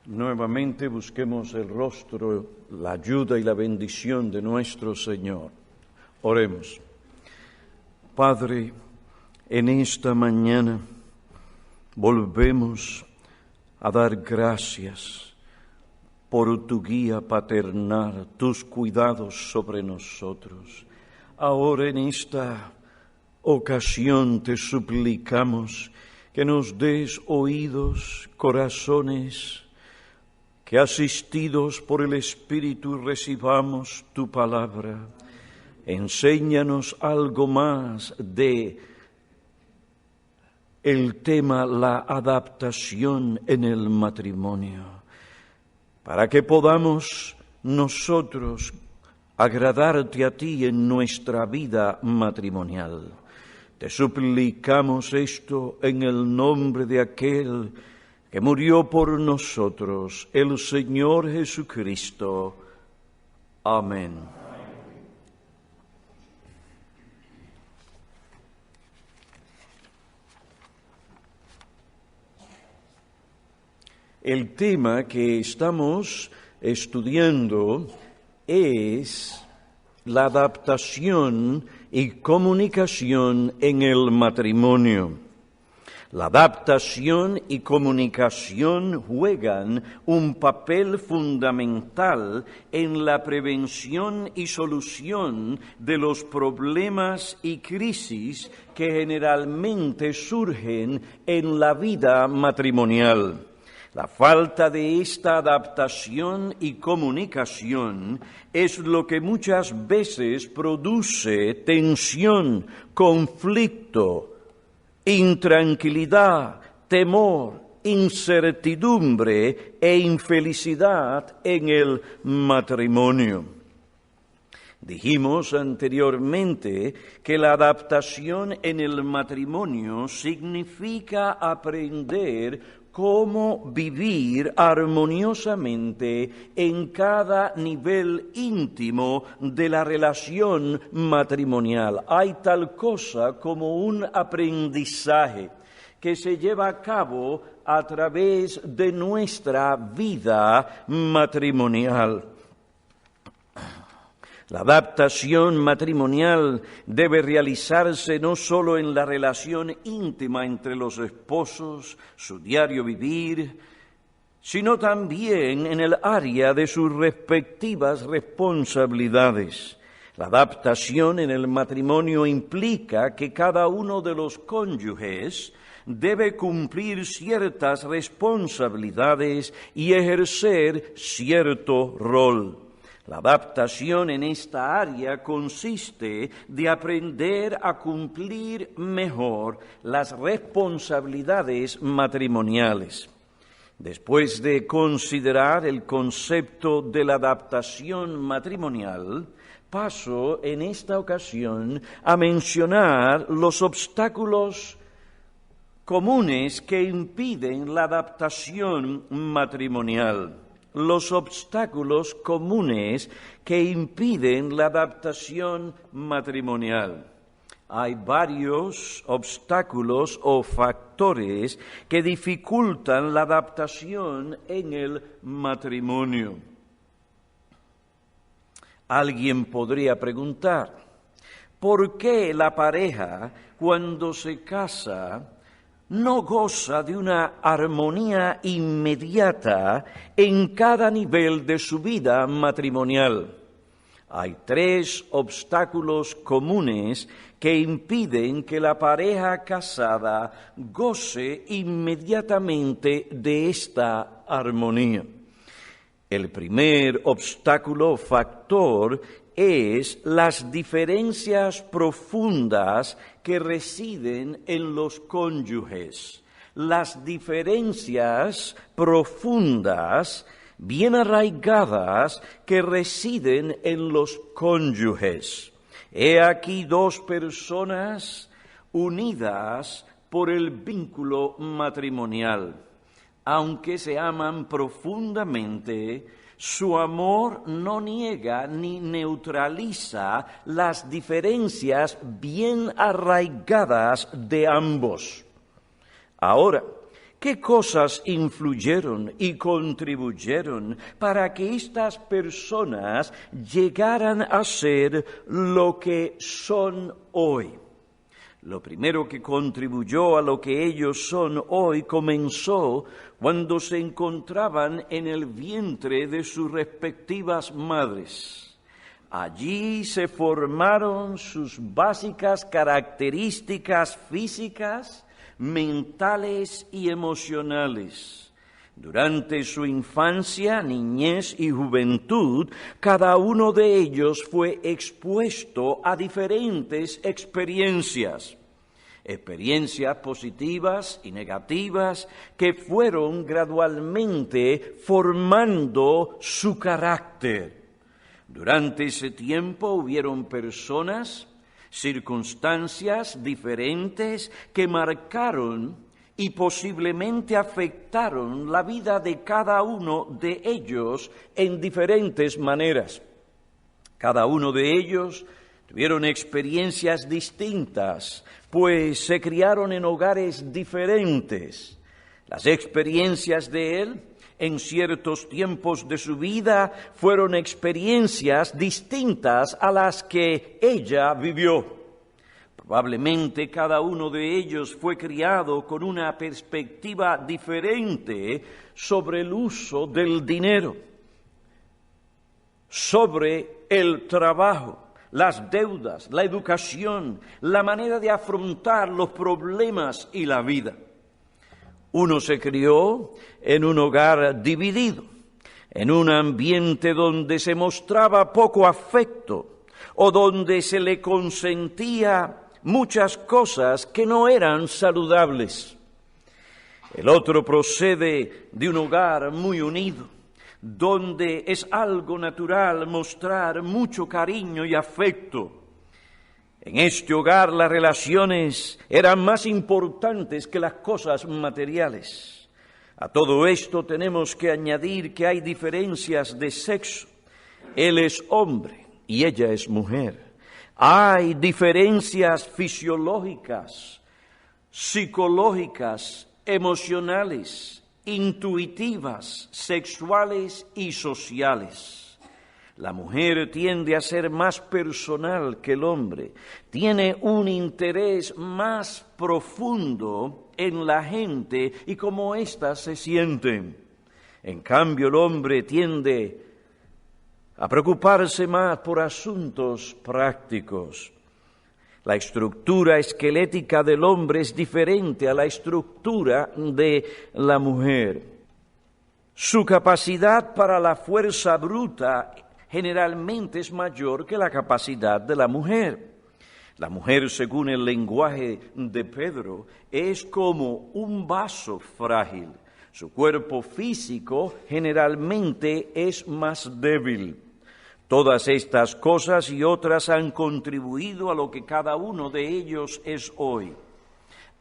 Nuevamente busquemos el rostro, la ayuda y la bendición de nuestro Señor. Oremos. Padre, en esta mañana volvemos a dar gracias por tu guía paternal, tus cuidados sobre nosotros. Ahora en esta ocasión te suplicamos que nos des oídos, corazones, que asistidos por el Espíritu recibamos tu palabra. Enséñanos algo más de el tema, la adaptación en el matrimonio, para que podamos nosotros agradarte a ti en nuestra vida matrimonial. Te suplicamos esto en el nombre de aquel que murió por nosotros, el Señor Jesucristo. Amén. El tema que estamos estudiando es la adaptación y comunicación en el matrimonio. La adaptación y comunicación juegan un papel fundamental en la prevención y solución de los problemas y crisis que generalmente surgen en la vida matrimonial. La falta de esta adaptación y comunicación es lo que muchas veces produce tensión, conflicto, intranquilidad, temor, incertidumbre e infelicidad en el matrimonio. Dijimos anteriormente que la adaptación en el matrimonio significa aprender cómo vivir armoniosamente en cada nivel íntimo de la relación matrimonial. Hay tal cosa como un aprendizaje que se lleva a cabo a través de nuestra vida matrimonial. La adaptación matrimonial debe realizarse no solo en la relación íntima entre los esposos, su diario vivir, sino también en el área de sus respectivas responsabilidades. La adaptación en el matrimonio implica que cada uno de los cónyuges debe cumplir ciertas responsabilidades y ejercer cierto rol. La adaptación en esta área consiste de aprender a cumplir mejor las responsabilidades matrimoniales. Después de considerar el concepto de la adaptación matrimonial, paso en esta ocasión a mencionar los obstáculos comunes que impiden la adaptación matrimonial. Los obstáculos comunes que impiden la adaptación matrimonial. Hay varios obstáculos o factores que dificultan la adaptación en el matrimonio. Alguien podría preguntar, ¿por qué la pareja cuando se casa no goza de una armonía inmediata en cada nivel de su vida matrimonial? Hay 3 obstáculos comunes que impiden que la pareja casada goce inmediatamente de esta armonía. El primer obstáculo o factor es las diferencias profundas que residen en los cónyuges. Las diferencias profundas, bien arraigadas, que residen en los cónyuges. He aquí 2 personas unidas por el vínculo matrimonial. Aunque se aman profundamente, su amor no niega ni neutraliza las diferencias bien arraigadas de ambos. Ahora, ¿Qué cosas influyeron y contribuyeron para que estas personas llegaran a ser lo que son hoy? Lo primero que contribuyó a lo que ellos son hoy comenzó cuando se encontraban en el vientre de sus respectivas madres. Allí se formaron sus básicas características físicas, mentales y emocionales. Durante su infancia, niñez y juventud, cada uno de ellos fue expuesto a diferentes experiencias positivas y negativas que fueron gradualmente formando su carácter. Durante ese tiempo hubieron personas, circunstancias diferentes que marcaron y posiblemente afectaron la vida de cada uno de ellos en diferentes maneras. Cada uno de ellos tuvieron experiencias distintas, pues se criaron en hogares diferentes. Las experiencias de él en ciertos tiempos de su vida fueron experiencias distintas a las que ella vivió. Probablemente cada uno de ellos fue criado con una perspectiva diferente sobre el uso del dinero, sobre el trabajo, las deudas, la educación, la manera de afrontar los problemas y la vida. Uno se crió en un hogar dividido, en un ambiente donde se mostraba poco afecto o donde se le consentía muchas cosas que no eran saludables. El otro procede de un hogar muy unido, donde es algo natural mostrar mucho cariño y afecto. En este hogar las relaciones eran más importantes que las cosas materiales. A todo esto tenemos que añadir que hay diferencias de sexo. Él es hombre y ella es mujer. Hay diferencias fisiológicas, psicológicas, emocionales, intuitivas, sexuales y sociales. La mujer tiende a ser más personal que el hombre, tiene un interés más profundo en la gente y cómo éstas se sienten. En cambio, el hombre tiende a preocuparse más por asuntos prácticos. La estructura esquelética del hombre es diferente a la estructura de la mujer. Su capacidad para la fuerza bruta generalmente es mayor que la capacidad de la mujer. La mujer, según el lenguaje de Pedro, es como un vaso frágil. Su cuerpo físico generalmente es más débil. Todas estas cosas y otras han contribuido a lo que cada uno de ellos es hoy.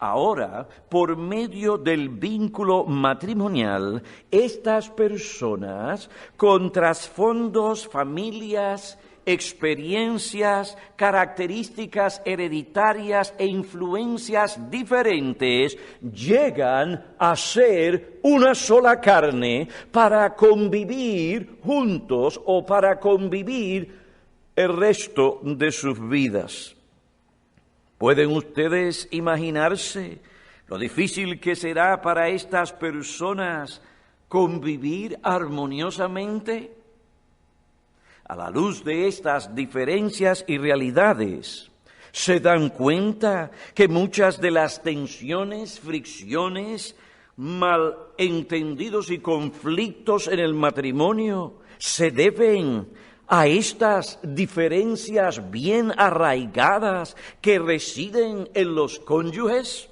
Ahora, por medio del vínculo matrimonial, estas personas con trasfondos, familias, experiencias, características hereditarias e influencias diferentes llegan a ser una sola carne para convivir juntos o para convivir el resto de sus vidas. ¿Pueden ustedes imaginarse lo difícil que será para estas personas convivir armoniosamente? A la luz de estas diferencias y realidades, se dan cuenta que muchas de las tensiones, fricciones, malentendidos y conflictos en el matrimonio se deben a estas diferencias bien arraigadas que residen en los cónyuges.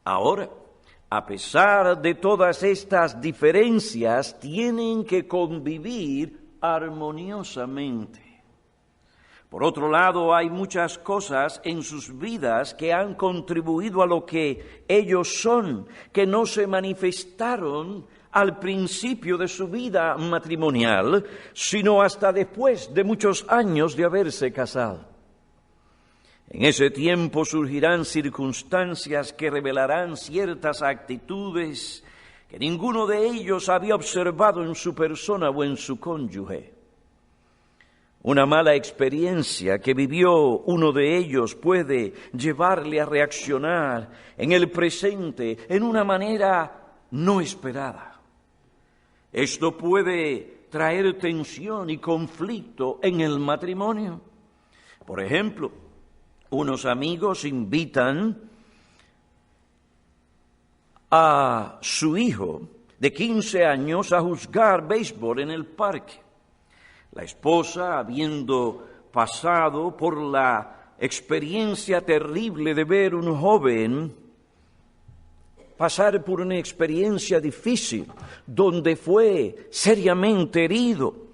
Ahora, a pesar de todas estas diferencias, tienen que convivir armoniosamente. Por otro lado, hay muchas cosas en sus vidas que han contribuido a lo que ellos son, que no se manifestaron al principio de su vida matrimonial, sino hasta después de muchos años de haberse casado. En ese tiempo surgirán circunstancias que revelarán ciertas actitudes que ninguno de ellos había observado en su persona o en su cónyuge. Una mala experiencia que vivió uno de ellos puede llevarle a reaccionar en el presente en una manera no esperada. Esto puede traer tensión y conflicto en el matrimonio. Por ejemplo, unos amigos invitan a su hijo de 15 años a jugar béisbol en el parque. La esposa, habiendo pasado por la experiencia terrible de ver un joven pasar por una experiencia difícil, donde fue seriamente herido,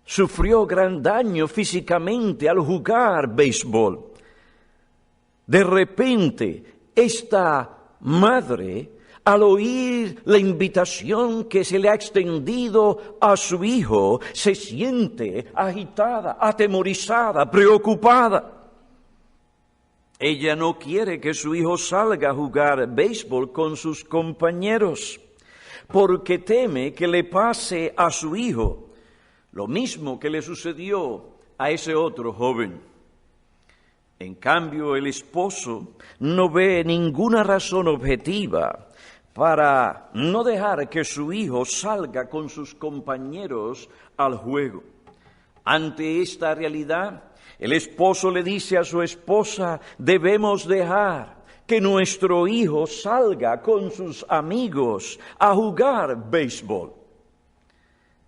sufrió gran daño físicamente al jugar béisbol. De repente, esta madre, al oír la invitación que se le ha extendido a su hijo, se siente agitada, atemorizada, preocupada. Ella no quiere que su hijo salga a jugar béisbol con sus compañeros, porque teme que le pase a su hijo lo mismo que le sucedió a ese otro joven. En cambio, el esposo no ve ninguna razón objetiva para no dejar que su hijo salga con sus compañeros al juego. Ante esta realidad, el esposo le dice a su esposa: debemos dejar que nuestro hijo salga con sus amigos a jugar béisbol.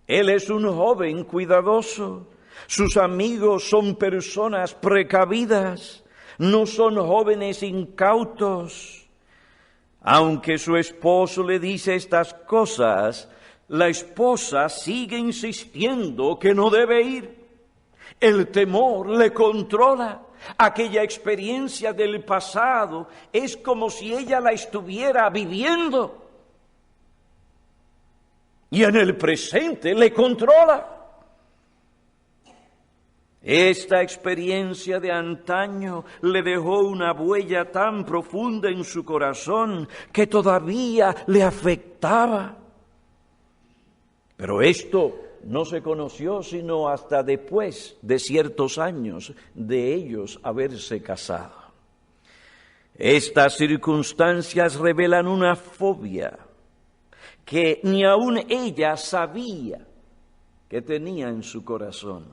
Él es un joven cuidadoso. Sus amigos son personas precavidas, no son jóvenes incautos. Aunque su esposo le dice estas cosas, la esposa sigue insistiendo que no debe ir. El temor le controla. Aquella experiencia del pasado es como si ella la estuviera viviendo. Y en el presente le controla. Esta experiencia de antaño le dejó una huella tan profunda en su corazón que todavía le afectaba. Pero esto no se conoció sino hasta después de ciertos años de ellos haberse casado. Estas circunstancias revelan una fobia que ni aun ella sabía que tenía en su corazón.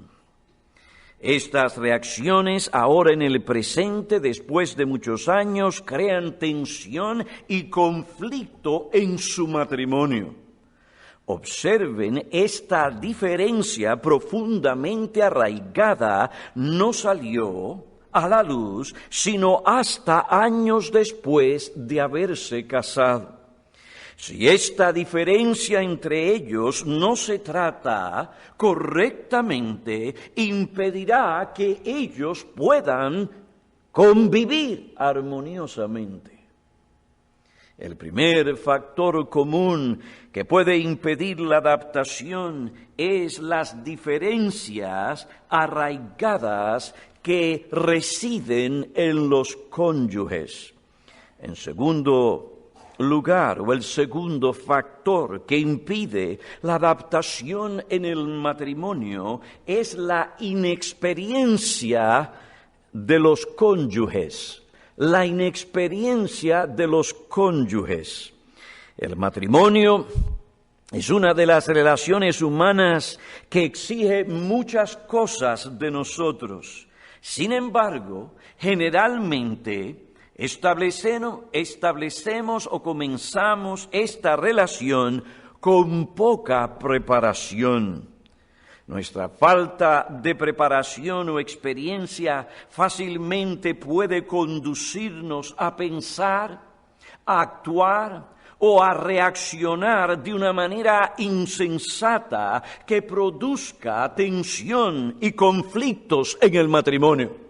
Estas reacciones, ahora en el presente, después de muchos años, crean tensión y conflicto en su matrimonio. Observen, esta diferencia profundamente arraigada no salió a la luz sino hasta años después de haberse casado. Si esta diferencia entre ellos no se trata correctamente, impedirá que ellos puedan convivir armoniosamente. El primer factor común que puede impedir la adaptación es las diferencias arraigadas que residen en los cónyuges. En segundo lugar, o el segundo factor que impide la adaptación en el matrimonio es la inexperiencia de los cónyuges. La inexperiencia de los cónyuges. El matrimonio es una de las relaciones humanas que exige muchas cosas de nosotros. Sin embargo, generalmente establecemos o comenzamos esta relación con poca preparación. Nuestra falta de preparación o experiencia fácilmente puede conducirnos a pensar, a actuar o a reaccionar de una manera insensata que produzca tensión y conflictos en el matrimonio.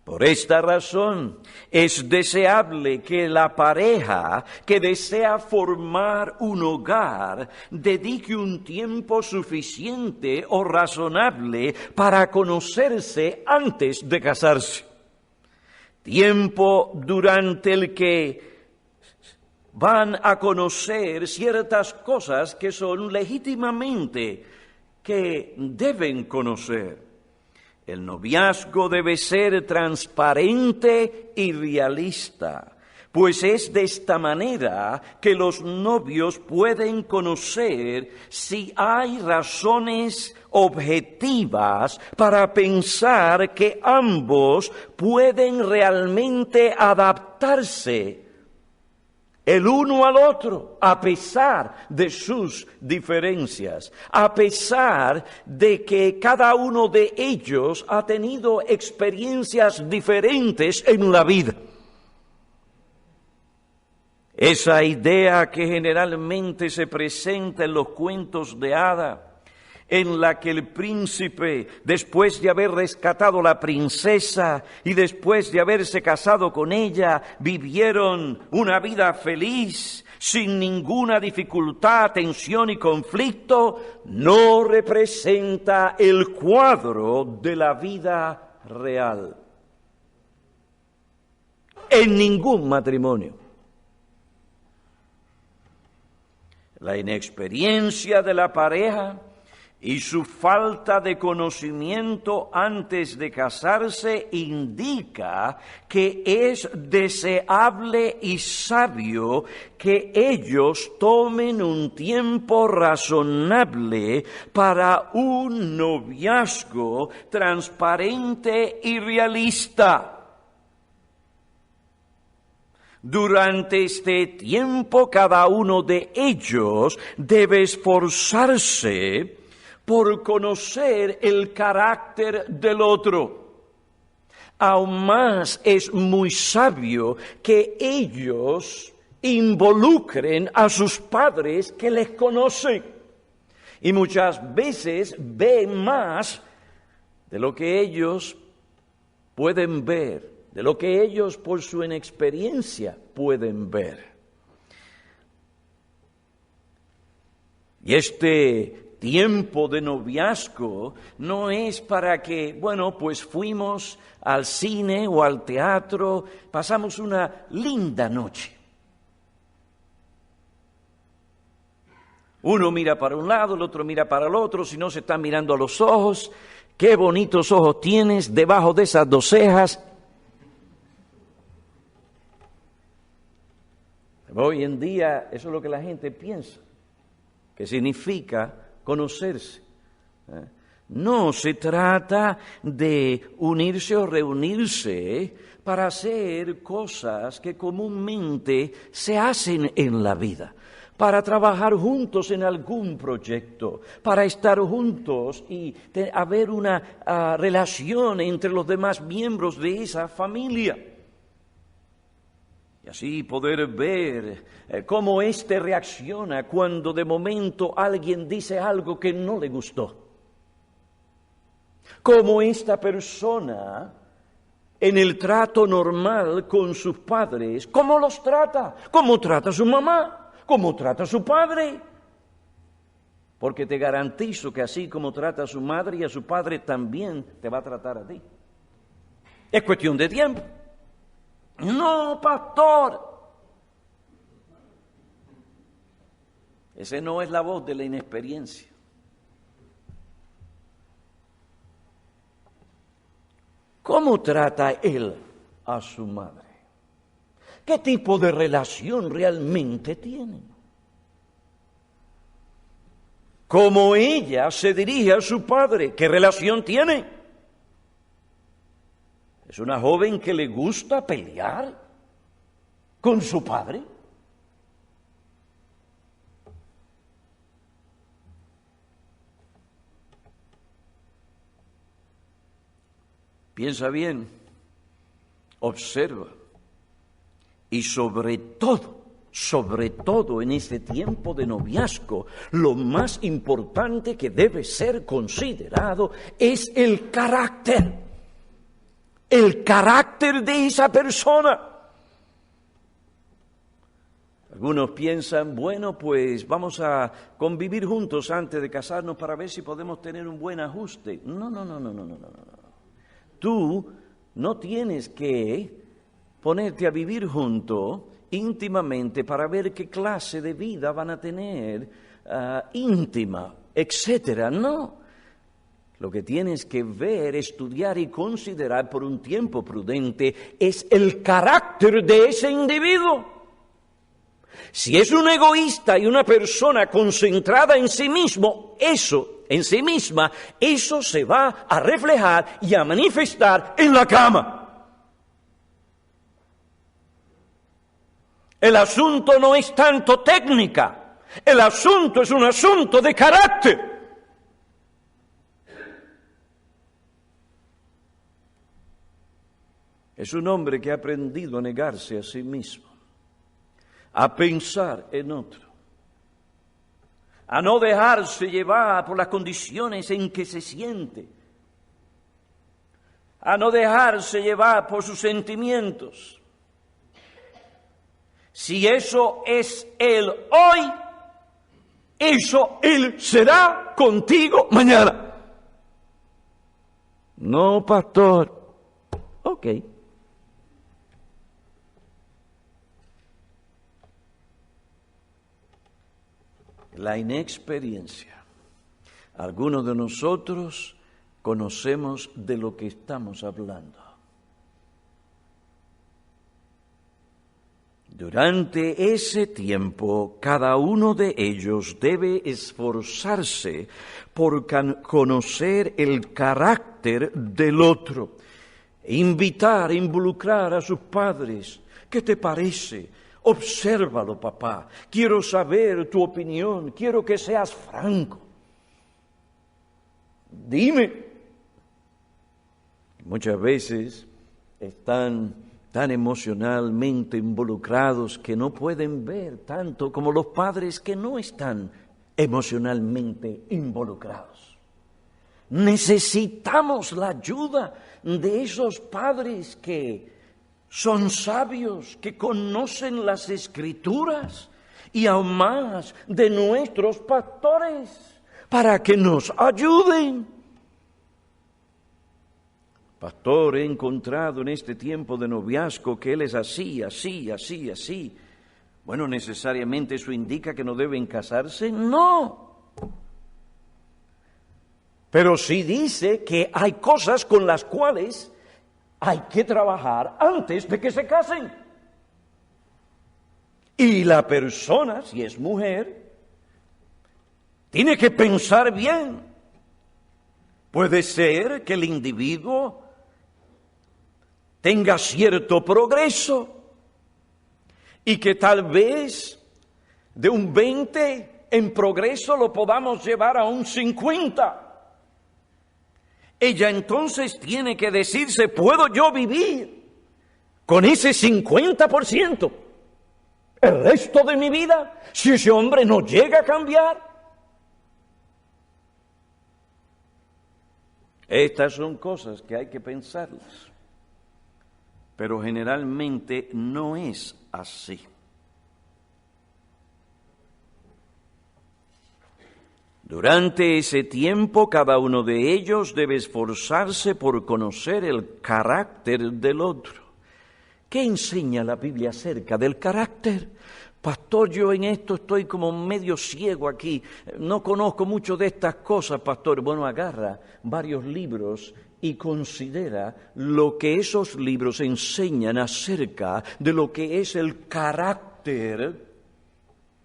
Por esta razón, es deseable que la pareja que desea formar un hogar dedique un tiempo suficiente o razonable para conocerse antes de casarse. Tiempo durante el que van a conocer ciertas cosas que son legítimamente que deben conocer. El noviazgo debe ser transparente y realista, pues es de esta manera que los novios pueden conocer si hay razones objetivas para pensar que ambos pueden realmente adaptarse el uno al otro, a pesar de sus diferencias, a pesar de que cada uno de ellos ha tenido experiencias diferentes en la vida. Esa idea que generalmente se presenta en los cuentos de hadas, en la que el príncipe, después de haber rescatado a la princesa y después de haberse casado con ella, vivieron una vida feliz, sin ninguna dificultad, tensión y conflicto, no representa el cuadro de la vida real. En ningún matrimonio. La inexperiencia de la pareja y su falta de conocimiento antes de casarse indica que es deseable y sabio que ellos tomen un tiempo razonable para un noviazgo transparente y realista. Durante este tiempo, cada uno de ellos debe esforzarse por conocer el carácter del otro. Aún más es muy sabio que ellos involucren a sus padres que les conocen. Y muchas veces ven más de lo que ellos pueden ver, de lo que ellos por su inexperiencia pueden ver. Y este tiempo de noviazgo no es para que, bueno, pues fuimos al cine o al teatro, pasamos una linda noche. Uno mira para un lado, el otro mira para el otro, si no se están mirando a los ojos. Qué bonitos ojos tienes debajo de esas dos cejas. Hoy en día eso es lo que la gente piensa, que significa conocerse. No se trata de unirse o reunirse para hacer cosas que comúnmente se hacen en la vida, para trabajar juntos en algún proyecto, para estar juntos y haber una relación entre los demás miembros de esa familia. Y así poder ver cómo éste reacciona cuando de momento alguien dice algo que no le gustó. Cómo esta persona, en el trato normal con sus padres, ¿cómo los trata? ¿Cómo trata a su mamá? ¿Cómo trata a su padre? Porque te garantizo que así como trata a su madre y a su padre, también te va a tratar a ti. Es cuestión de tiempo. No, pastor. Esa no es la voz de la inexperiencia. ¿Cómo trata él a su madre? ¿Qué tipo de relación realmente tienen? ¿Cómo ella se dirige a su padre? ¿Qué relación tiene? ¿Es una joven que le gusta pelear con su padre? Piensa bien, observa y sobre todo en este tiempo de noviazgo, lo más importante que debe ser considerado es el carácter. el carácter de esa persona. Algunos piensan, bueno, pues vamos a convivir juntos antes de casarnos para ver si podemos tener un buen ajuste. No. Tú no tienes que ponerte a vivir juntos íntimamente para ver qué clase de vida van a tener íntima, etcétera. No. Lo que tienes que ver, estudiar y considerar por un tiempo prudente es el carácter de ese individuo. Si es un egoísta y una persona concentrada en sí mismo, en sí misma, eso se va a reflejar y a manifestar en la cama. El asunto no es tanto técnica, el asunto es un asunto de carácter. Es un hombre que ha aprendido a negarse a sí mismo, a pensar en otro, a no dejarse llevar por las condiciones en que se siente, a no dejarse llevar por sus sentimientos. Si eso es Él hoy, eso Él será contigo mañana. No, pastor. Ok. La inexperiencia. Algunos de nosotros conocemos de lo que estamos hablando. Durante ese tiempo, cada uno de ellos debe esforzarse por conocer el carácter del otro, involucrar a sus padres. ¿Qué te parece? Obsérvalo, papá. Quiero saber tu opinión. Quiero que seas franco. Dime. Muchas veces están tan emocionalmente involucrados que no pueden ver tanto como los padres que no están emocionalmente involucrados. Necesitamos la ayuda de esos padres que son sabios, que conocen las Escrituras, y aún más de nuestros pastores, para que nos ayuden. Pastor, he encontrado en este tiempo de noviazgo que él es así. Bueno, ¿necesariamente eso indica que no deben casarse? No. Pero sí dice que hay cosas con las cuales hay que trabajar antes de que se casen. Y la persona, si es mujer, tiene que pensar bien. Puede ser que el individuo tenga cierto progreso y que tal vez de un 20 en progreso lo podamos llevar a un 50. Ella entonces tiene que decirse, ¿puedo yo vivir con ese 50% el resto de mi vida si ese hombre no llega a cambiar? Estas son cosas que hay que pensarlas, pero generalmente no es así. Durante ese tiempo, cada uno de ellos debe esforzarse por conocer el carácter del otro. ¿Qué enseña la Biblia acerca del carácter? Pastor, yo en esto estoy como medio ciego aquí, no conozco mucho de estas cosas, pastor. Bueno, agarra varios libros y considera lo que esos libros enseñan acerca de lo que es el carácter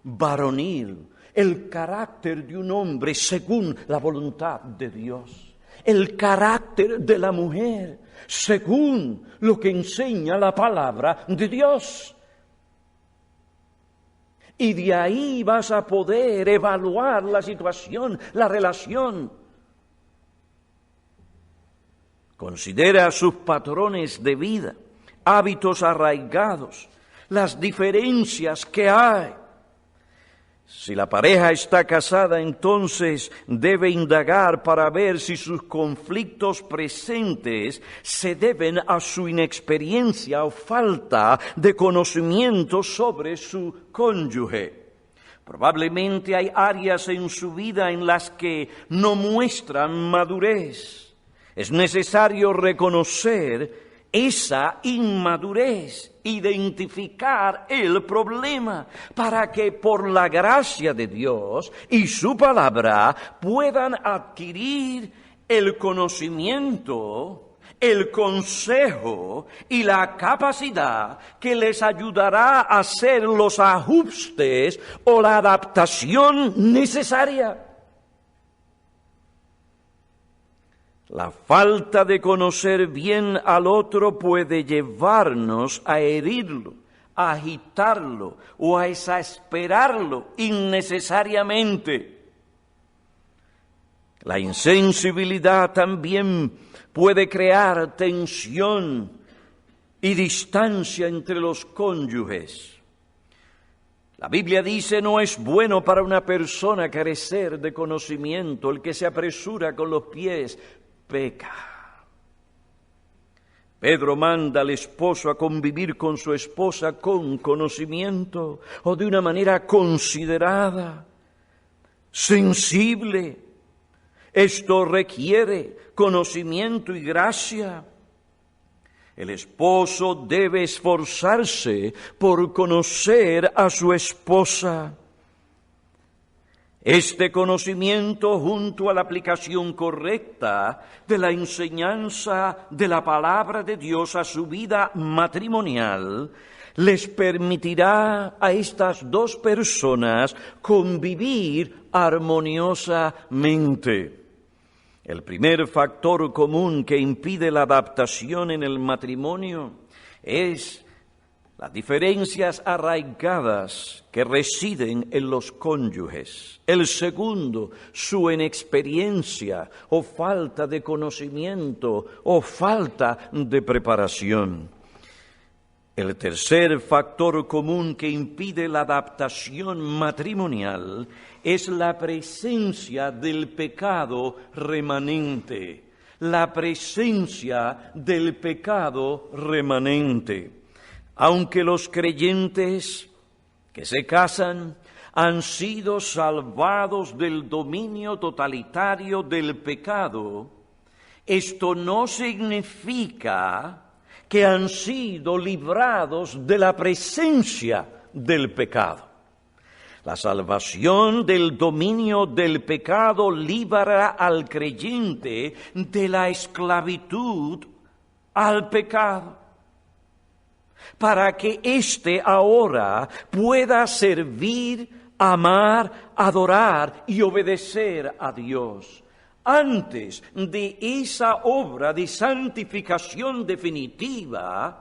varonil, el carácter de un hombre según la voluntad de Dios, el carácter de la mujer según lo que enseña la palabra de Dios. Y de ahí vas a poder evaluar la situación, la relación. Considera sus patrones de vida, hábitos arraigados, las diferencias que hay. Si la pareja está casada, entonces debe indagar para ver si sus conflictos presentes se deben a su inexperiencia o falta de conocimiento sobre su cónyuge. Probablemente hay áreas en su vida en las que no muestran madurez. Es necesario reconocer esa inmadurez, identificar el problema, para que por la gracia de Dios y su palabra puedan adquirir el conocimiento, el consejo y la capacidad que les ayudará a hacer los ajustes o la adaptación necesaria. La falta de conocer bien al otro puede llevarnos a herirlo, a agitarlo o a exasperarlo innecesariamente. La insensibilidad también puede crear tensión y distancia entre los cónyuges. La Biblia dice: no es bueno para una persona carecer de conocimiento, el que se apresura con los pies peca. Pedro manda al esposo a convivir con su esposa con conocimiento o de una manera considerada, sensible. Esto requiere conocimiento y gracia. El esposo debe esforzarse por conocer a su esposa. Este conocimiento, junto a la aplicación correcta de la enseñanza de la palabra de Dios a su vida matrimonial, les permitirá a estas dos personas convivir armoniosamente. El primer factor común que impide la adaptación en el matrimonio es las diferencias arraigadas que residen en los cónyuges. El segundo, su inexperiencia o falta de conocimiento o falta de preparación. El tercer factor común que impide la adaptación matrimonial es la presencia del pecado remanente. La presencia del pecado remanente. Aunque los creyentes que se casan han sido salvados del dominio totalitario del pecado, esto no significa que han sido librados de la presencia del pecado. La salvación del dominio del pecado librará al creyente de la esclavitud al pecado, para que éste ahora pueda servir, amar, adorar y obedecer a Dios. Antes de esa obra de santificación definitiva,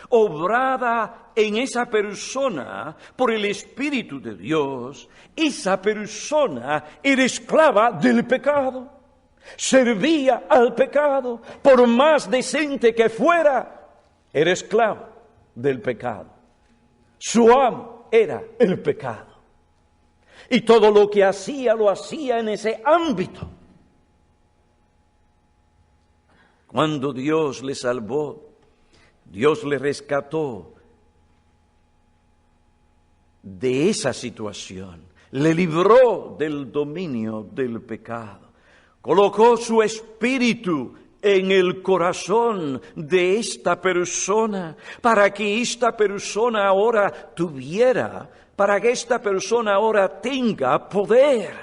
obrada en esa persona por el Espíritu de Dios, esa persona era esclava del pecado, servía al pecado, por más decente que fuera, era esclavo del pecado. Su amo era el pecado. Y todo lo que hacía, lo hacía en ese ámbito. Cuando Dios le salvó, Dios le rescató de esa situación, le libró del dominio del pecado, colocó su espíritu en el corazón de esta persona, para que esta persona ahora tenga poder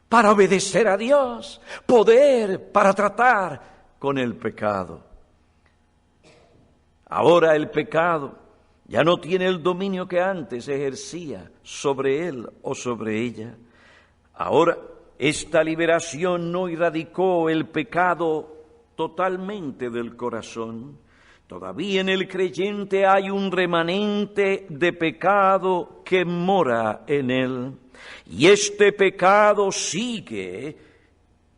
para obedecer a Dios, poder para tratar con el pecado. Ahora el pecado ya no tiene el dominio que antes ejercía sobre él o sobre ella. Ahora esta liberación no erradicó el pecado totalmente del corazón. Todavía en el creyente hay un remanente de pecado que mora en él. Y este pecado sigue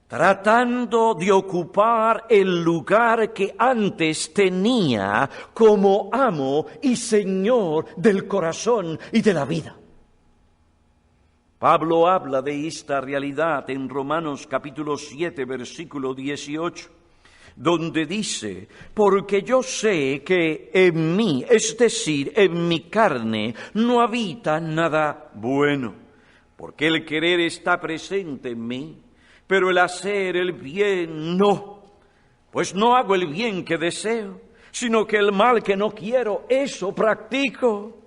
tratando de ocupar el lugar que antes tenía como amo y señor del corazón y de la vida. Pablo habla de esta realidad en Romanos capítulo 7, versículo 18, donde dice, porque yo sé que en mí, es decir, en mi carne, no habita nada bueno, porque el querer está presente en mí, pero el hacer el bien no, pues no hago el bien que deseo, sino que el mal que no quiero, eso practico.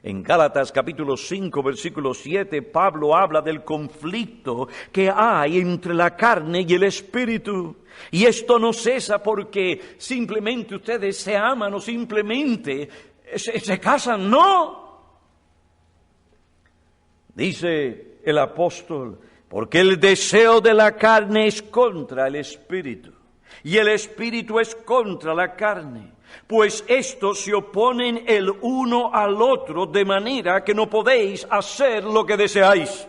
En Gálatas capítulo 5, versículo 7, Pablo habla del conflicto que hay entre la carne y el espíritu. Y esto no cesa porque simplemente ustedes se aman o simplemente se casan, no. Dice el apóstol, porque el deseo de la carne es contra el espíritu, y el espíritu es contra la carne. Pues estos se oponen el uno al otro, de manera que no podéis hacer lo que deseáis.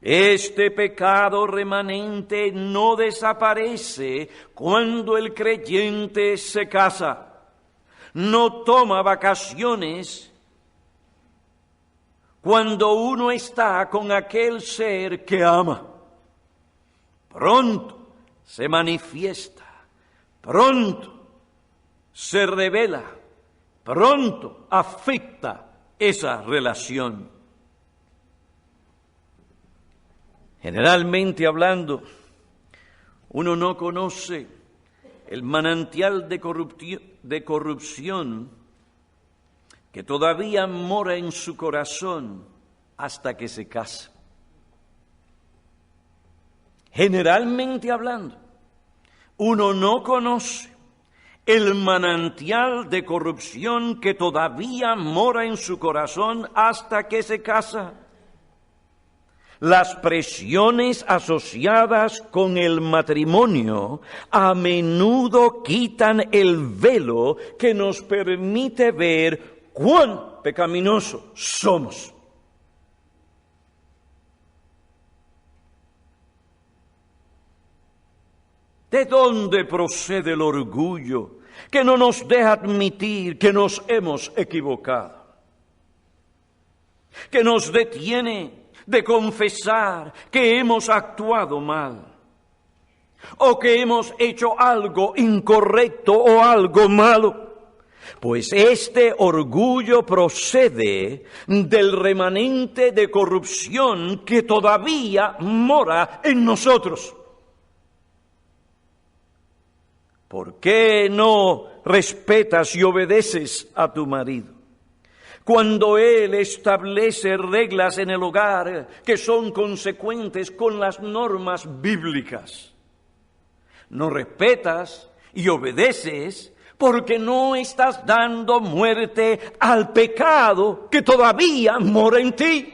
Este pecado remanente no desaparece cuando el creyente se casa, no toma vacaciones cuando uno está con aquel ser que ama. Pronto se manifiesta, pronto se revela, pronto afecta esa relación. Generalmente hablando, uno no conoce el manantial de corrupción que todavía mora en su corazón hasta que se casa. Generalmente hablando, uno no conoce el manantial de corrupción que todavía mora en su corazón hasta que se casa. Las presiones asociadas con el matrimonio a menudo quitan el velo que nos permite ver cuán pecaminosos somos. ¿De dónde procede el orgullo que no nos deja admitir que nos hemos equivocado? Que nos detiene de confesar que hemos actuado mal, o que hemos hecho algo incorrecto o algo malo. Pues este orgullo procede del remanente de corrupción que todavía mora en nosotros. ¿Por qué no respetas y obedeces a tu marido cuando él establece reglas en el hogar que son consecuentes con las normas bíblicas? No respetas y obedeces porque no estás dando muerte al pecado que todavía mora en ti.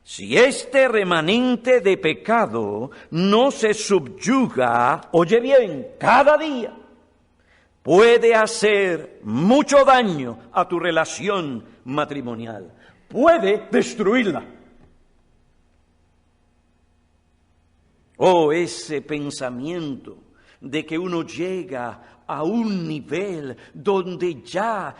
Si este remanente de pecado no se subyuga, oye bien, cada día, puede hacer mucho daño a tu relación matrimonial. Puede destruirla. Oh, ese pensamiento de que uno llega a un nivel donde ya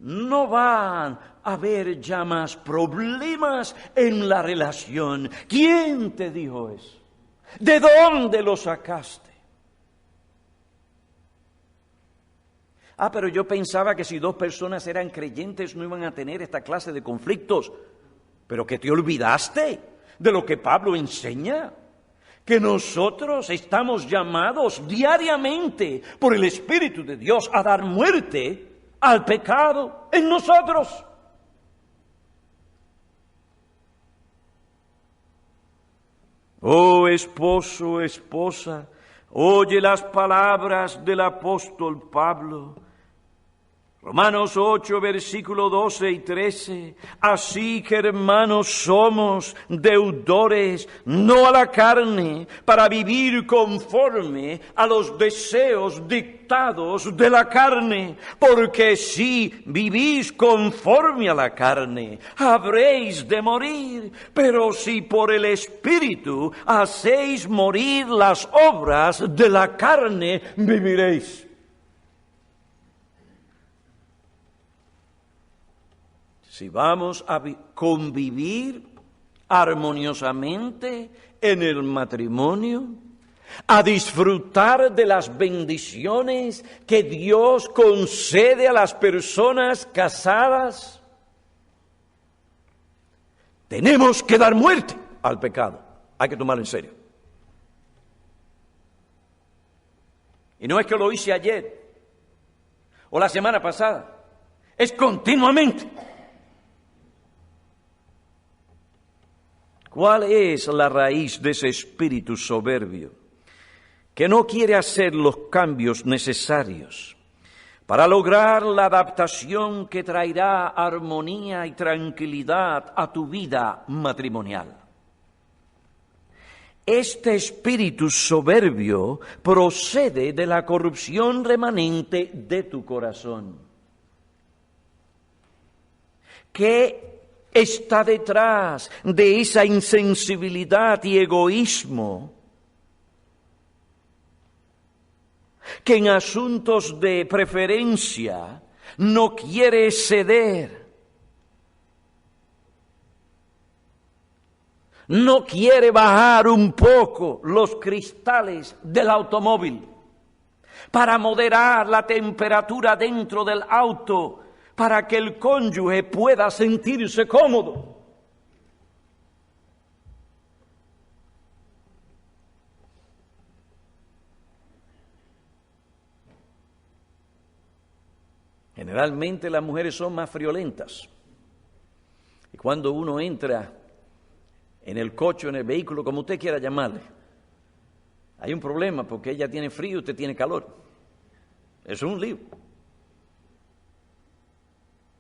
no van a haber ya más problemas en la relación. ¿Quién te dijo eso? ¿De dónde lo sacaste? Pero yo pensaba que si dos personas eran creyentes no iban a tener esta clase de conflictos. ¿Pero que te olvidaste de lo que Pablo enseña? Que nosotros estamos llamados diariamente por el Espíritu de Dios a dar muerte al pecado en nosotros. Oh esposo, esposa, oye las palabras del apóstol Pablo. Romanos 8, versículo 12 y 13. Así que, hermanos, somos deudores, no a la carne, para vivir conforme a los deseos dictados de la carne. Porque si vivís conforme a la carne, habréis de morir. Pero si por el Espíritu hacéis morir las obras de la carne, viviréis. si vamos a convivir armoniosamente en el matrimonio, a disfrutar de las bendiciones que Dios concede a las personas casadas, tenemos que dar muerte al pecado. Hay que tomarlo en serio. Y no es que lo hice ayer o la semana pasada, es continuamente. ¿Cuál es la raíz de ese espíritu soberbio que no quiere hacer los cambios necesarios para lograr la adaptación que traerá armonía y tranquilidad a tu vida matrimonial? Este espíritu soberbio procede de la corrupción remanente de tu corazón. ¿Qué está detrás de esa insensibilidad y egoísmo que en asuntos de preferencia no quiere ceder? No quiere bajar un poco los cristales del automóvil para moderar la temperatura dentro del auto, para que el cónyuge pueda sentirse cómodo. Generalmente las mujeres son más friolentas. Y cuando uno entra en el coche, en el vehículo, como usted quiera llamarle, hay un problema porque ella tiene frío y usted tiene calor. Es un lío.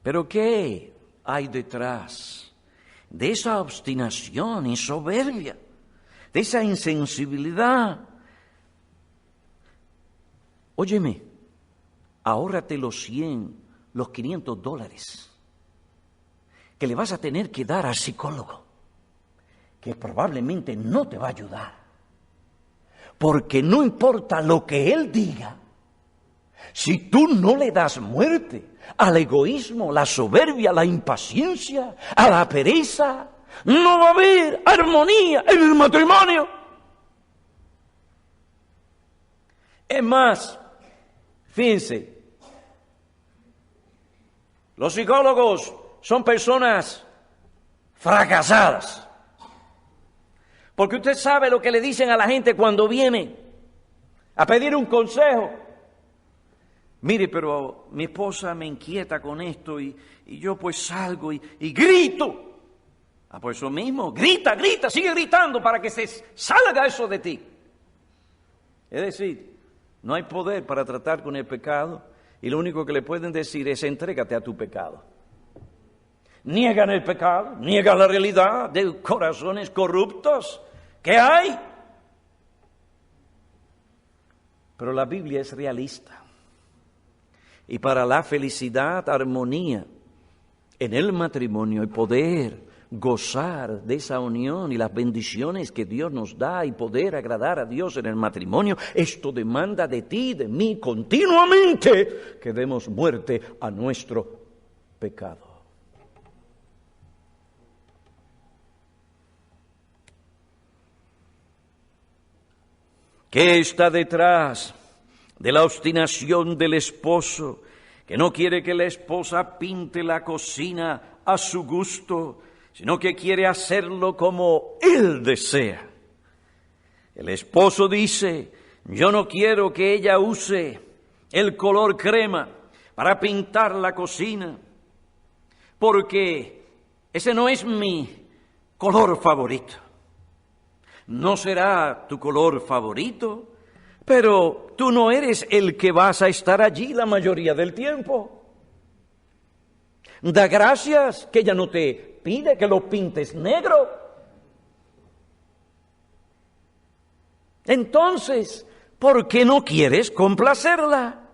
Pero ¿qué hay detrás de esa obstinación y soberbia, de esa insensibilidad? Óyeme, ahórrate los 100, los $500 que le vas a tener que dar al psicólogo, que probablemente no te va a ayudar, porque no importa lo que él diga, si tú no le das muerte al egoísmo, la soberbia, la impaciencia, a la pereza, no va a haber armonía en el matrimonio. Es más, fíjense, los psicólogos son personas fracasadas. Porque usted sabe lo que le dicen a la gente cuando viene a pedir un consejo. Mire, pero mi esposa me inquieta con esto y yo pues salgo y grito. Pues eso mismo, grita, sigue gritando para que se salga eso de ti. Es decir, no hay poder para tratar con el pecado y lo único que le pueden decir es entrégate a tu pecado. Niegan el pecado, niegan la realidad de corazones corruptos que hay. Pero la Biblia es realista. Y para la felicidad, armonía en el matrimonio y poder gozar de esa unión y las bendiciones que Dios nos da y poder agradar a Dios en el matrimonio, esto demanda de ti y de mí continuamente que demos muerte a nuestro pecado. ¿Qué está detrás de la obstinación del esposo que no quiere que la esposa pinte la cocina a su gusto, sino que quiere hacerlo como él desea? El esposo dice, yo no quiero que ella use el color crema para pintar la cocina, porque ese no es mi color favorito. No será tu color favorito, pero tú no eres el que vas a estar allí la mayoría del tiempo. Da gracias que ella no te pide que lo pintes negro. Entonces, ¿por qué no quieres complacerla?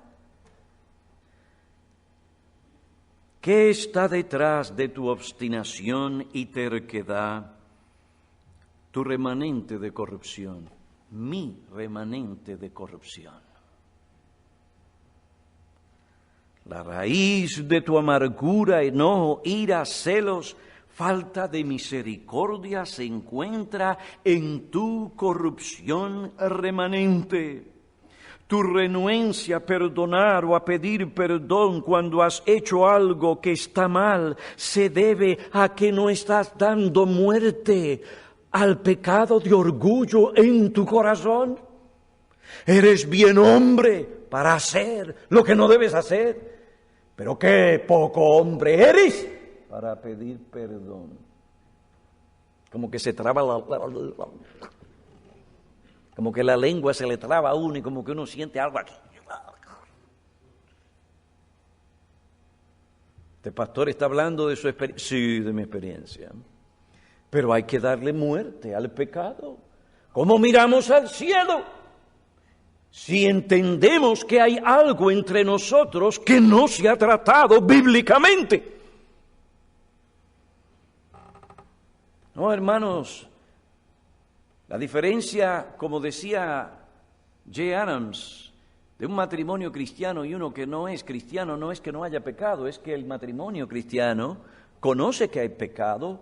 ¿Qué está detrás de tu obstinación y terquedad? Tu remanente de corrupción, mi remanente de corrupción. La raíz de tu amargura, enojo, ira, celos, falta de misericordia se encuentra en tu corrupción remanente. Tu renuencia a perdonar o a pedir perdón cuando has hecho algo que está mal se debe a que no estás dando muerte al pecado de orgullo en tu corazón. Eres bien hombre para hacer lo que no debes hacer, pero qué poco hombre eres para pedir perdón. Como que se traba como que la lengua se le traba a uno y como que uno siente algo aquí. Este pastor está hablando de su experiencia. Sí, de mi experiencia. Pero hay que darle muerte al pecado. ¿Cómo miramos al cielo? Si entendemos que hay algo entre nosotros que no se ha tratado bíblicamente. No, hermanos, la diferencia, como decía J. Adams, de un matrimonio cristiano y uno que no es cristiano, no es que no haya pecado, es que el matrimonio cristiano conoce que hay pecado,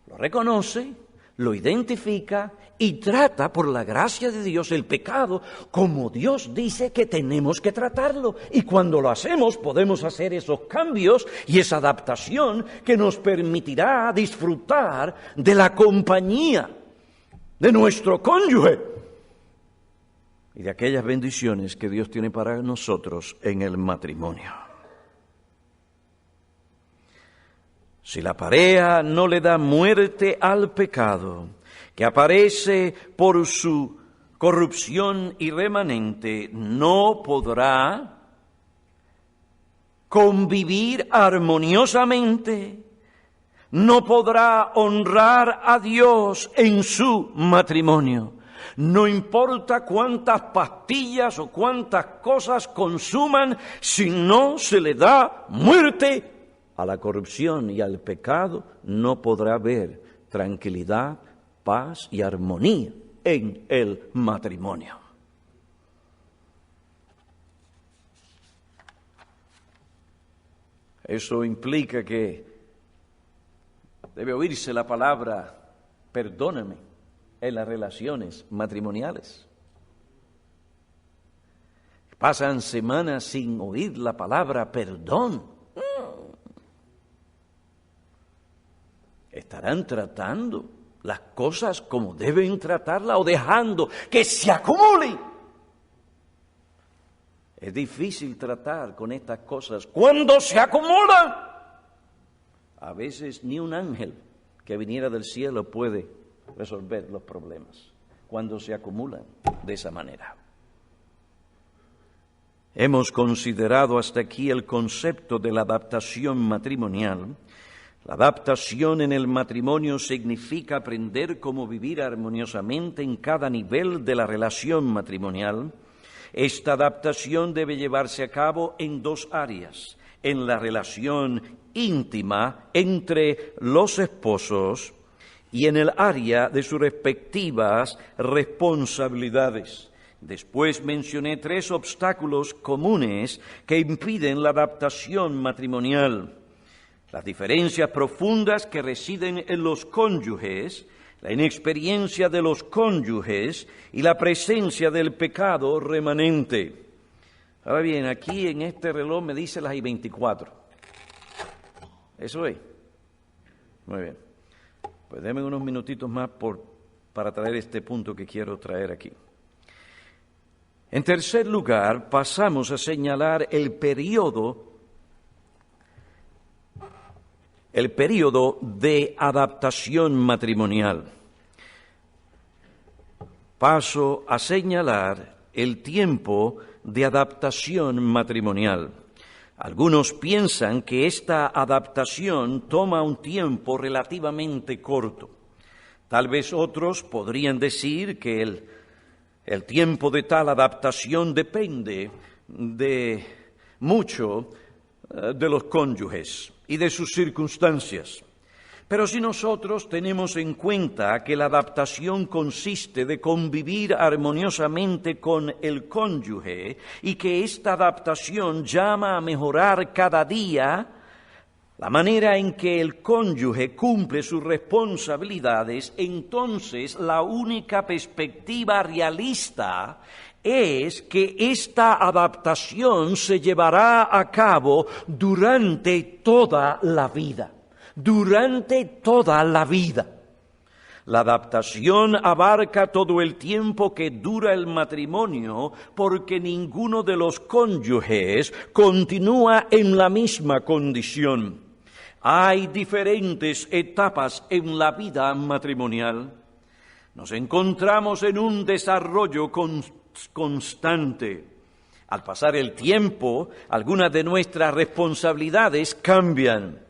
lo reconoce, lo identifica y trata por la gracia de Dios el pecado como Dios dice que tenemos que tratarlo. Y cuando lo hacemos podemos hacer esos cambios y esa adaptación que nos permitirá disfrutar de la compañía de nuestro cónyuge y de aquellas bendiciones que Dios tiene para nosotros en el matrimonio. Si la pareja no le da muerte al pecado, que aparece por su corrupción irremanente, no podrá convivir armoniosamente, no podrá honrar a Dios en su matrimonio. No importa cuántas pastillas o cuántas cosas consuman, si no se le da muerte a la corrupción y al pecado, no podrá haber tranquilidad, paz y armonía en el matrimonio. Eso implica que debe oírse la palabra perdóname en las relaciones matrimoniales. Pasan semanas sin oír la palabra perdón. ¿Estarán tratando las cosas como deben tratarlas o dejando que se acumulen? Es difícil tratar con estas cosas cuando se acumulan. A veces ni un ángel que viniera del cielo puede resolver los problemas cuando se acumulan de esa manera. Hemos considerado hasta aquí el concepto de la adaptación matrimonial. La adaptación en el matrimonio significa aprender cómo vivir armoniosamente en cada nivel de la relación matrimonial. Esta adaptación debe llevarse a cabo en dos áreas: en la relación íntima entre los esposos y en el área de sus respectivas responsabilidades. Después mencioné 3 obstáculos comunes que impiden la adaptación matrimonial: las diferencias profundas que residen en los cónyuges, la inexperiencia de los cónyuges y la presencia del pecado remanente. Ahora bien, aquí en este reloj me dice las 24. ¿Eso es? Muy bien. Pues denme unos minutitos más para traer este punto que quiero traer aquí. En tercer lugar, pasamos a señalar el periodo de adaptación matrimonial. Paso a señalar el tiempo de adaptación matrimonial. Algunos piensan que esta adaptación toma un tiempo relativamente corto. Tal vez otros podrían decir que el tiempo de tal adaptación depende de mucho de los cónyuges y de sus circunstancias. Pero si nosotros tenemos en cuenta que la adaptación consiste de convivir armoniosamente con el cónyuge y que esta adaptación llama a mejorar cada día la manera en que el cónyuge cumple sus responsabilidades, entonces la única perspectiva realista es que esta adaptación se llevará a cabo durante toda la vida. Durante toda la vida. La adaptación abarca todo el tiempo que dura el matrimonio, porque ninguno de los cónyuges continúa en la misma condición. Hay diferentes etapas en la vida matrimonial. Nos encontramos en un desarrollo constante. Al pasar el tiempo, algunas de nuestras responsabilidades cambian.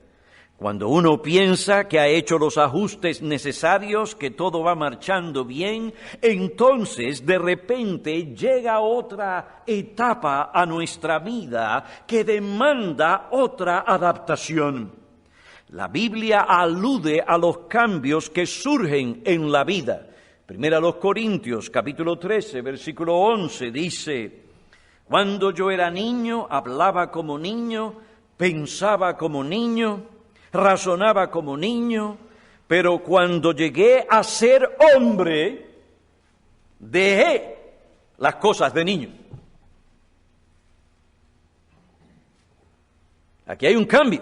Cuando uno piensa que ha hecho los ajustes necesarios, que todo va marchando bien, entonces de repente llega otra etapa a nuestra vida que demanda otra adaptación. La Biblia alude a los cambios que surgen en la vida. Primera a los Corintios, capítulo 13, versículo 11, dice: cuando yo era niño, hablaba como niño, pensaba como niño, razonaba como niño, pero cuando llegué a ser hombre, dejé las cosas de niño. Aquí hay un cambio.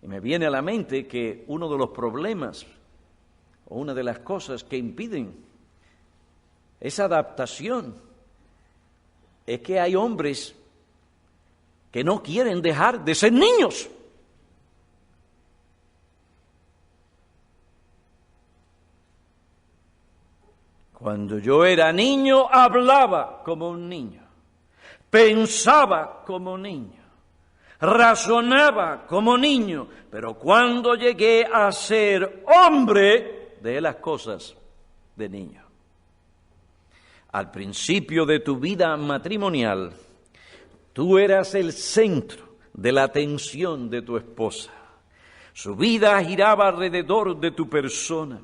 Y me viene a la mente que uno de los problemas, o una de las cosas que impiden esa adaptación, es que hay hombres que no quieren dejar de ser niños. Cuando yo era niño, hablaba como un niño, pensaba como niño, razonaba como niño, pero cuando llegué a ser hombre, dejé las cosas de niño. Al principio de tu vida matrimonial, tú eras el centro de la atención de tu esposa. Su vida giraba alrededor de tu persona.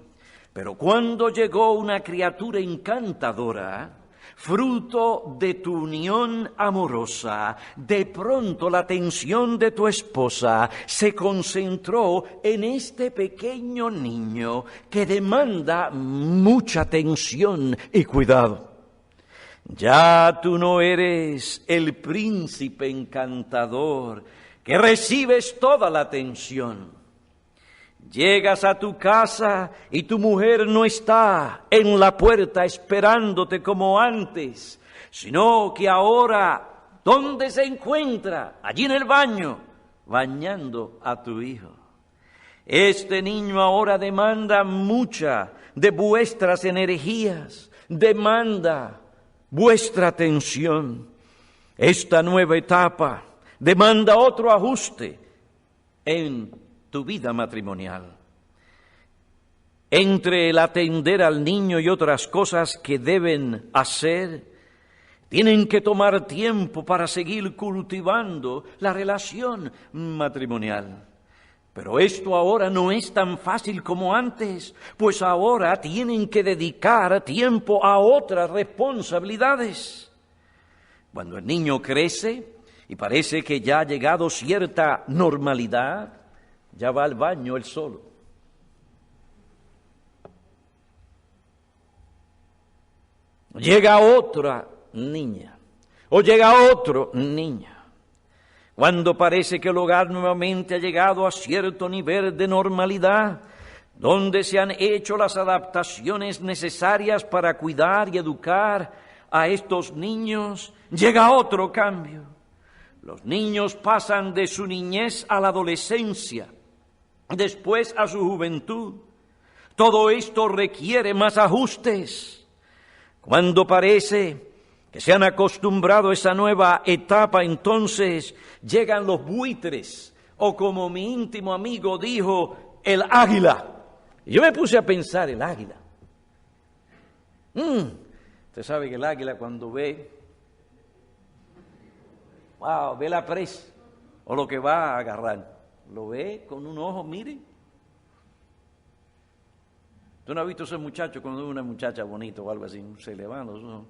Pero cuando llegó una criatura encantadora, fruto de tu unión amorosa, de pronto la atención de tu esposa se concentró en este pequeño niño que demanda mucha atención y cuidado. Ya tú no eres el príncipe encantador que recibes toda la atención. Llegas a tu casa y tu mujer no está en la puerta esperándote como antes, sino que ahora, ¿dónde se encuentra? Allí en el baño, bañando a tu hijo. Este niño ahora demanda mucha de vuestras energías, demanda vuestra atención. Esta nueva etapa demanda otro ajuste en tu vida matrimonial. Entre el atender al niño y otras cosas que deben hacer, tienen que tomar tiempo para seguir cultivando la relación matrimonial. Pero esto ahora no es tan fácil como antes, pues ahora tienen que dedicar tiempo a otras responsabilidades. Cuando el niño crece y parece que ya ha llegado cierta normalidad, ya va al baño él solo. Llega otra niña o llega otro niño. Cuando parece que el hogar nuevamente ha llegado a cierto nivel de normalidad, donde se han hecho las adaptaciones necesarias para cuidar y educar a estos niños, llega otro cambio. Los niños pasan de su niñez a la adolescencia, después a su juventud. Todo esto requiere más ajustes. Cuando parece que se han acostumbrado a esa nueva etapa, entonces llegan los buitres, o como mi íntimo amigo dijo, el águila. Y yo me puse a pensar, el águila. Usted sabe que el águila cuando ve la presa, o lo que va a agarrar, lo ve con un ojo, mire. ¿Tú no has visto ese muchacho cuando ve una muchacha bonita o algo así? Se le van los ojos.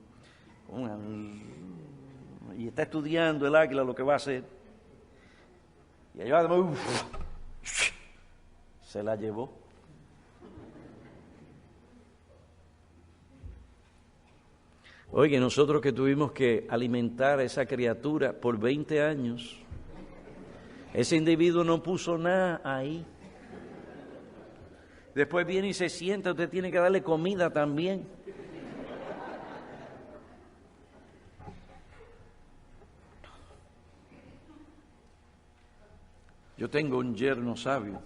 Y está estudiando el águila lo que va a hacer. Y allá se la llevó. Oye, nosotros que tuvimos que alimentar a esa criatura por 20 años, ese individuo no puso nada ahí. Después viene y se sienta, usted tiene que darle comida también. Yo tengo un yerno sabio.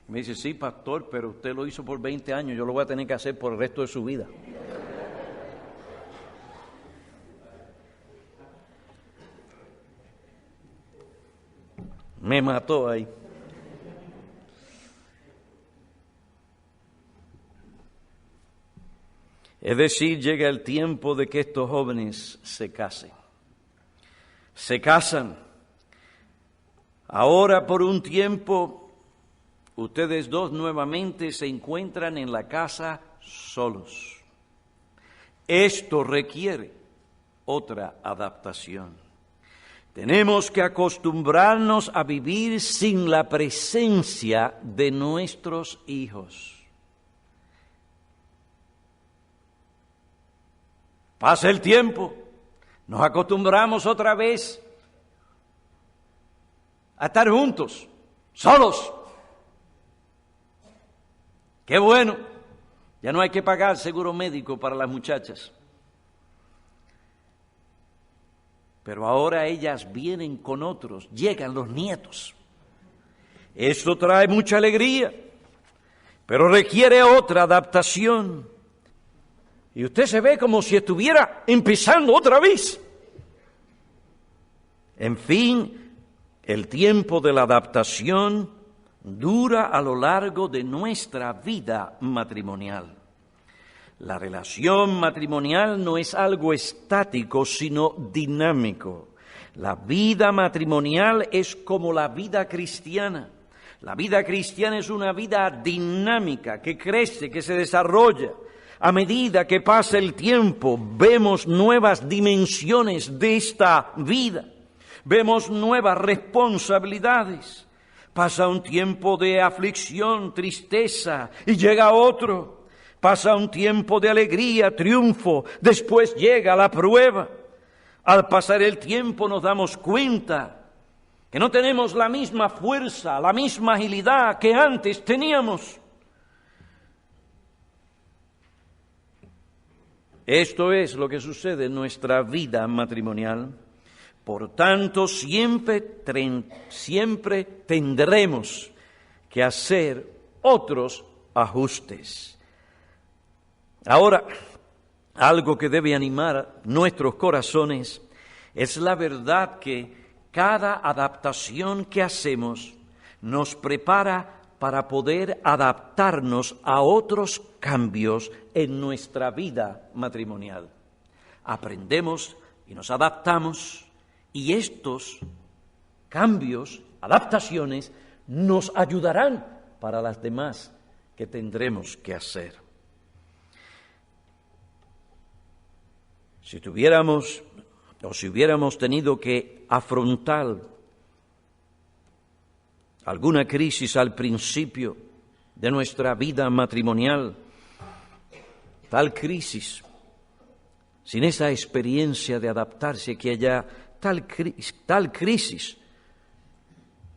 Me dice, sí, pastor, pero usted lo hizo por 20 años, yo lo voy a tener que hacer por el resto de su vida. Me mató ahí. Es decir, llega el tiempo de que estos jóvenes se casen. Se casan. Ahora por un tiempo, ustedes dos nuevamente se encuentran en la casa solos. Esto requiere otra adaptación. Tenemos que acostumbrarnos a vivir sin la presencia de nuestros hijos. Pasa el tiempo, nos acostumbramos otra vez a estar juntos, solos. Qué bueno, ya no hay que pagar seguro médico para las muchachas. Pero ahora ellas vienen con otros, llegan los nietos. Esto trae mucha alegría, pero requiere otra adaptación. Y usted se ve como si estuviera empezando otra vez. En fin, el tiempo de la adaptación dura a lo largo de nuestra vida matrimonial. La relación matrimonial no es algo estático, sino dinámico. La vida matrimonial es como la vida cristiana. La vida cristiana es una vida dinámica, que crece, que se desarrolla. A medida que pasa el tiempo, vemos nuevas dimensiones de esta vida. Vemos nuevas responsabilidades. Pasa un tiempo de aflicción, tristeza, y llega otro. Pasa un tiempo de alegría, triunfo, después llega la prueba. Al pasar el tiempo nos damos cuenta que no tenemos la misma fuerza, la misma agilidad que antes teníamos. Esto es lo que sucede en nuestra vida matrimonial. Por tanto, siempre tendremos que hacer otros ajustes. Ahora, algo que debe animar nuestros corazones es la verdad que cada adaptación que hacemos nos prepara para poder adaptarnos a otros cambios en nuestra vida matrimonial. Aprendemos y nos adaptamos, y estos cambios, adaptaciones, nos ayudarán para las demás que tendremos que hacer. Si hubiéramos tenido que afrontar alguna crisis al principio de nuestra vida matrimonial, tal crisis, sin esa experiencia de adaptarse, que haya tal crisis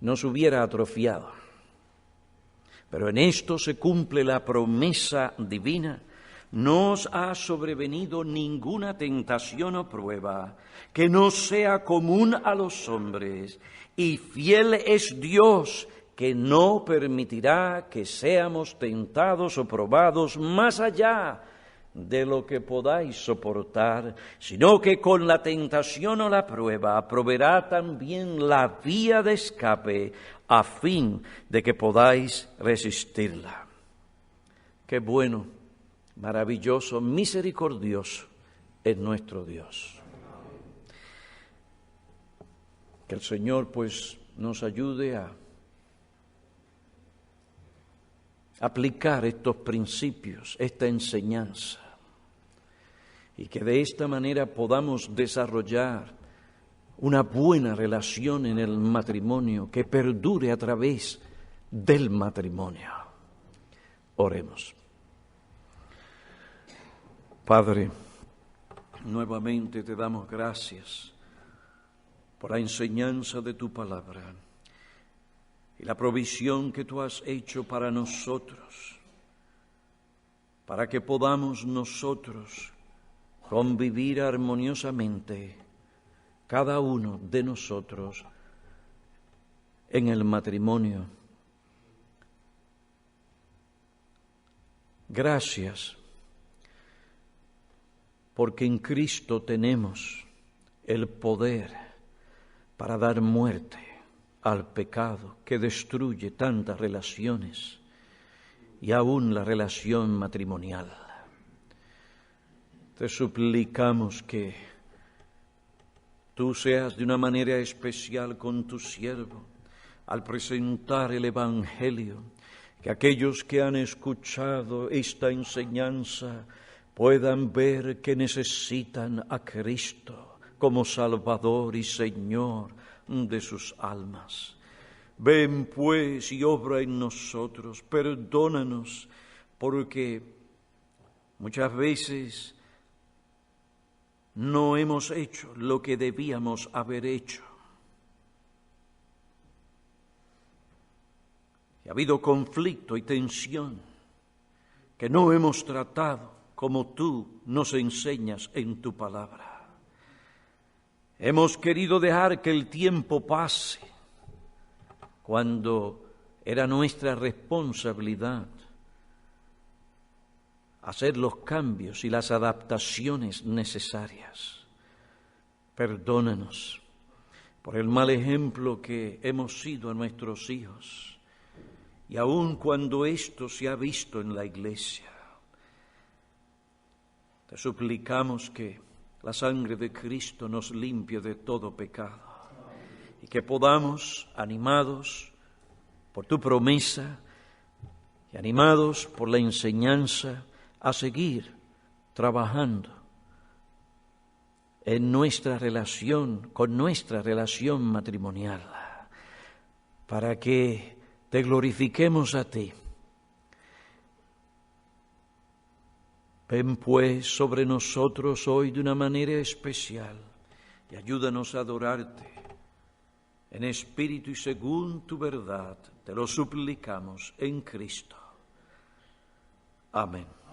nos hubiera atrofiado. Pero en esto se cumple la promesa divina. No os ha sobrevenido ninguna tentación o prueba que no sea común a los hombres, y fiel es Dios, que no permitirá que seamos tentados o probados más allá de lo que podáis soportar, sino que con la tentación o la prueba proveerá también la vía de escape, a fin de que podáis resistirla. Qué bueno, maravilloso, misericordioso es nuestro Dios. Que el Señor pues nos ayude a aplicar estos principios, esta enseñanza, y que de esta manera podamos desarrollar una buena relación en el matrimonio que perdure a través del matrimonio. Oremos. Padre, nuevamente te damos gracias por la enseñanza de tu palabra y la provisión que tú has hecho para nosotros, para que podamos nosotros convivir armoniosamente, cada uno de nosotros, en el matrimonio. Gracias, porque en Cristo tenemos el poder para dar muerte al pecado que destruye tantas relaciones y aún la relación matrimonial. Te suplicamos que tú seas de una manera especial con tu siervo al presentar el Evangelio, que aquellos que han escuchado esta enseñanza puedan ver que necesitan a Cristo como Salvador y Señor de sus almas. Ven pues y obra en nosotros, perdónanos, porque muchas veces no hemos hecho lo que debíamos haber hecho. Y ha habido conflicto y tensión que no hemos tratado como tú nos enseñas en tu palabra. Hemos querido dejar que el tiempo pase cuando era nuestra responsabilidad hacer los cambios y las adaptaciones necesarias. Perdónanos por el mal ejemplo que hemos sido a nuestros hijos, y aun cuando esto se ha visto en la iglesia, te suplicamos que la sangre de Cristo nos limpie de todo pecado y que podamos, animados por tu promesa y animados por la enseñanza, a seguir trabajando en nuestra relación, con nuestra relación matrimonial, para que te glorifiquemos a ti. Ven pues sobre nosotros hoy de una manera especial y ayúdanos a adorarte en espíritu y según tu verdad. Te lo suplicamos en Cristo. Amén.